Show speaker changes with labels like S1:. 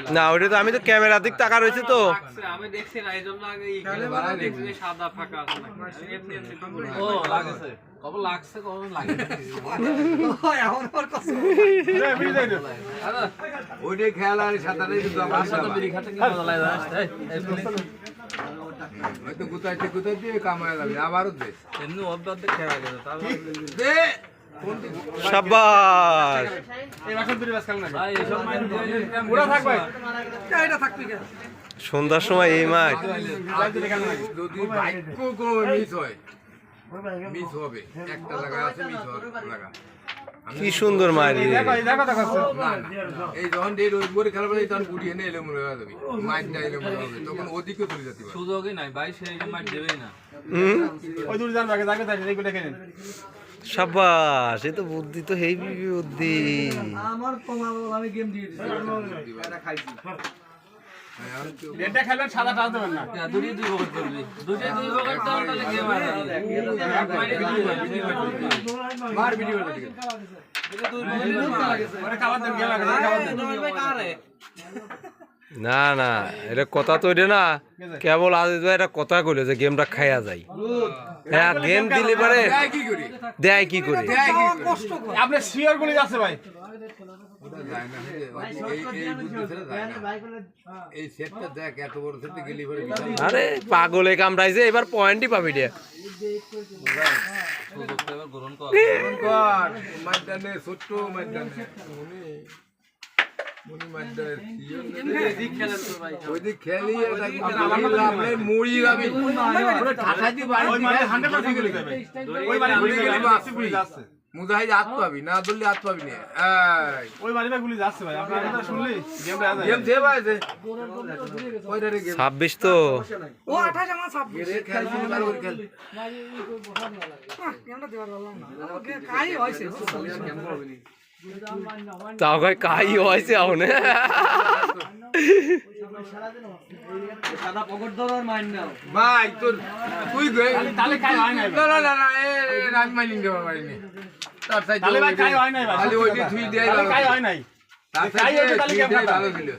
S1: না ওটা তো আমি তো ক্যামেরার দিক টাকা রয়েছে তো
S2: আমি দেখছি না এইজন্য আগে দেখছি যে সাদা ফাঁকা আছে না এমনি এমনি ও লাগছে কবে লাগছে কবে লাগে ওই আমার পর কষ্ট
S3: ওইটাই খেয়াল আর সাঁতারেই কিন্তু আমার
S2: সাদা বিড়ি খেতে কি মজা লাগে জানিস
S3: হয়তো গুতাইতে কামায় যাবে আবারও দে
S2: এমনি অর্ধ খেয়া গেছে তারপর
S3: দে
S1: শাবাশ
S2: এই বাসন বিড়ি বাস খেল না ভাই এসব মাইন পুরো থাক ভাই এটা থাকবি কেন
S1: সন্ধ্যার সময় এই মাছ
S3: যদি বাইক কোনো মিস হবে একটা জায়গা আছে মিস হওয়ার লাগা
S1: কি সুন্দর মাছ
S3: এই যখন ডেট ওই করে খেলা পড়ে তখন গুটিয়ে এনে এলো মনে হয়ে যাবে মাইনটা এলো মনে হবে তখন ওদিকে চলে যেতে পারে
S2: সুযোগই নাই ভাই সেই মাইন দেবেই না
S4: ওই দূর জান আগে যাবে তাই এইগুলো দেখেন
S1: শাবাশ এ তো বুদ্ধি তো হেভি বুদ্ধি
S2: আমার কমাবো আমি গেম দিয়ে দিছি
S3: এটা খাইছি
S4: এটা খেলবেন সাদা টান দেবেন না
S2: দুই বকট করবি দুই বকট দাও তাহলে গেম
S3: মার ভিডিও ঠিক
S4: ওরে খাবার দেন গেম লাগে খাবার দেন
S1: না না এটা কথা তো এটা না কেবল আজ এটা কথা কইলে যে গেমটা খাইয়া যায় হ্যাঁ গেম দিলে পারে
S3: কি করি
S1: দেয় কি করে
S4: আপনি শিওর গুলি যাচ্ছে ভাই
S3: এই সেটটা দেখ এত বড় সেটে গেলি পরে
S1: আরে পাগলে কামড়াইছে এবার পয়েন্টই পাবি রে
S2: গ্রহণ কর
S3: মাইদানে ছোট্ট মাইদানে মুনি মাইদানে ওই দিক খেলি মুড়ি যাবি ঠাঠা দি বাড়ি
S4: ওই মানে 100% গুলি যাবে ওই মানে গুলি যাচ্ছে
S3: মুজাহিদ হাত পাবি না ধরলে হাত পাবি না
S4: ওই মানে গুলি যাচ্ছে ভাই আপনারা কথা শুনলি গেম রে
S3: গেম দে ভাই দে ওইটা রে গেম
S1: 26 তো
S5: ও 28 আমার 26
S3: খেল বার করে খেল
S5: গেমটা দেওয়ার বললাম না কাই হইছে
S1: তাও কই কাই হইছে আউনে
S2: সাদা পকেট ধরার মাইন নাও
S3: ভাই তোর তুই গই
S4: তাহলে কাই হয় না
S3: না না না এ রাজ মাইনিং দেওয়া পারিনি তার সাইড
S4: তাহলে ভাই কাই হয় নাই ভাই
S3: খালি ওইটা তুই দেই
S4: তাহলে কাই হয় নাই
S3: তার
S4: কাই হইছে তাহলে
S3: সাইড
S4: গেম
S3: ভালো ছিল